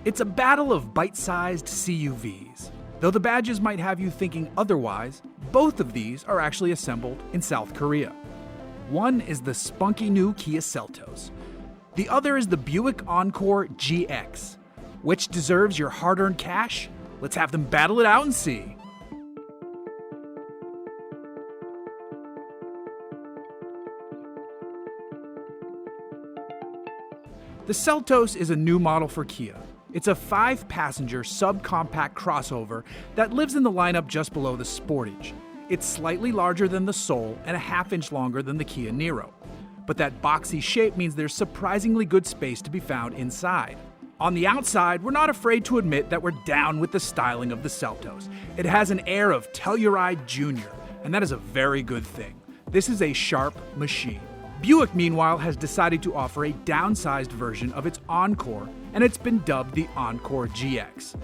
It's a battle of bite-sized CUVs. Though the badges might have you thinking otherwise, both of these are actually assembled in South Korea. One is the spunky new Kia Seltos. The other is the Buick Encore GX. Which deserves your hard-earned cash? Let's have them battle it out and see. The Seltos is a new model for Kia. It's a 5-passenger subcompact crossover that lives in the lineup just below the Sportage. It's slightly larger than the Soul and a half-inch longer than the Kia Niro. But that boxy shape means there's surprisingly good space to be found inside. On the outside, we're not afraid to admit that we're down with the styling of the Seltos. It has an air of Telluride Jr., and that is a very good thing. This is a sharp machine. Buick, meanwhile, has decided to offer a downsized version of its Encore, and it's been dubbed the Encore GX.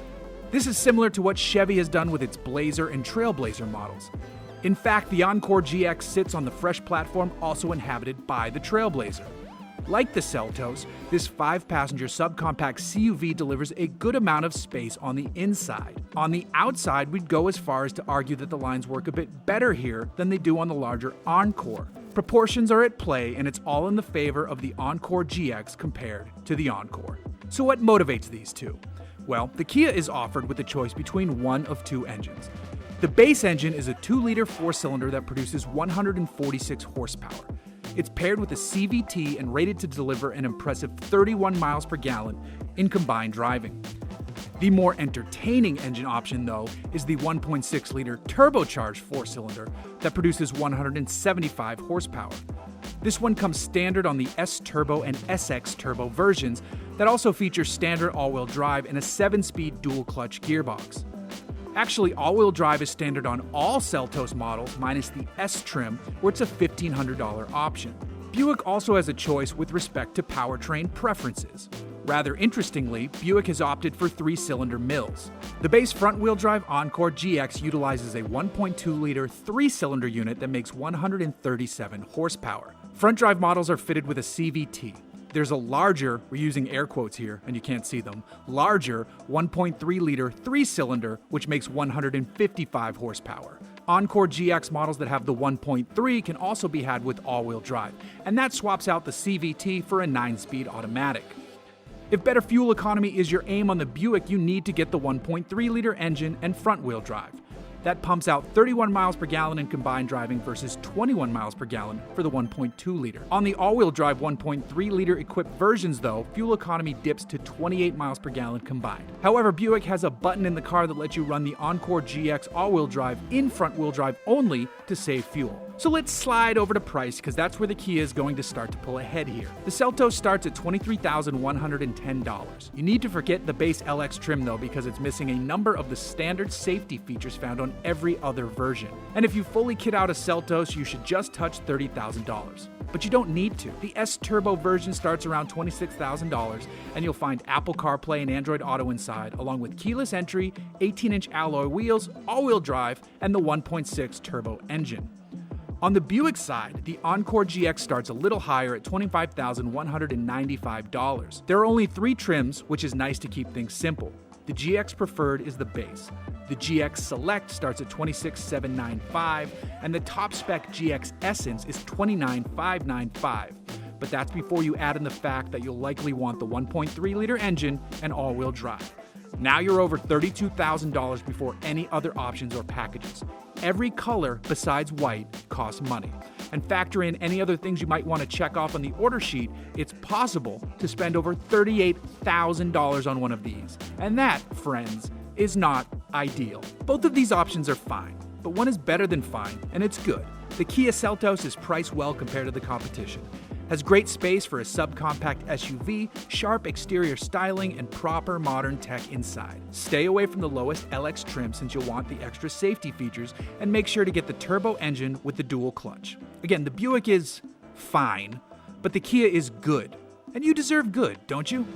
This is similar to what Chevy has done with its Blazer and Trailblazer models. In fact, the Encore GX sits on the fresh platform also inhabited by the Trailblazer. Like the Seltos, this 5-passenger subcompact CUV delivers a good amount of space on the inside. On the outside, we'd go as far as to argue that the lines work a bit better here than they do on the larger Encore. Proportions are at play, and it's all in the favor of the Encore GX compared to the Encore. So what motivates these two? Well, the Kia is offered with a choice between one of two engines. The base engine is a 2-liter 4-cylinder that produces 146 horsepower. It's paired with a CVT and rated to deliver an impressive 31 miles per gallon in combined driving. The more entertaining engine option, though, is the 1.6-liter turbocharged 4-cylinder that produces 175 horsepower. This one comes standard on the S-Turbo and SX Turbo versions that also feature standard all-wheel drive and a 7-speed dual-clutch gearbox. Actually, all-wheel drive is standard on all Seltos models minus the S trim, where it's a $1,500 option. Buick also has a choice with respect to powertrain preferences. Rather interestingly, Buick has opted for 3-cylinder mills. The base front-wheel drive Encore GX utilizes a 1.2-liter 3-cylinder unit that makes 137 horsepower. Front-drive models are fitted with a CVT. There's a larger, we're using air quotes here and you can't see them, larger 1.3-liter 3-cylinder which makes 155 horsepower. Encore GX models that have the 1.3 can also be had with all-wheel drive, and that swaps out the CVT for a 9-speed automatic. If better fuel economy is your aim on the Buick, you need to get the 1.3-liter engine and front-wheel drive. That pumps out 31 miles per gallon in combined driving versus 21 miles per gallon for the 1.2-liter. On the all-wheel drive 1.3-liter equipped versions, though, fuel economy dips to 28 miles per gallon combined. However, Buick has a button in the car that lets you run the Encore GX all-wheel drive in front-wheel drive only to save fuel. So let's slide over to price, because that's where the Kia is going to start to pull ahead here. The Seltos starts at $23,110. You need to forget the base LX trim though, because it's missing a number of the standard safety features found on every other version. And if you fully kit out a Seltos, you should just touch $30,000. But you don't need to. The S-Turbo version starts around $26,000, and you'll find Apple CarPlay and Android Auto inside, along with keyless entry, 18-inch alloy wheels, all-wheel drive, and the 1.6 turbo engine. On the Buick side, the Encore GX starts a little higher at $25,195. There are only 3 trims, which is nice to keep things simple. The GX Preferred is the base. The GX Select starts at $26,795, and the top spec GX Essence is $29,595. But that's before you add in the fact that you'll likely want the 1.3-liter engine and all-wheel drive. Now you're over $32,000 before any other options or packages. Every color besides white costs money. And factor in any other things you might want to check off on the order sheet, it's possible to spend over $38,000 on one of these. And that, friends, is not ideal. Both of these options are fine, but one is better than fine, and it's good. The Kia Seltos is priced well compared to the competition. Has great space for a subcompact SUV, sharp exterior styling, and proper modern tech inside. Stay away from the lowest LX trim since you'll want the extra safety features, and make sure to get the turbo engine with the dual clutch. Again, the Buick is fine, but the Kia is good. And you deserve good, don't you?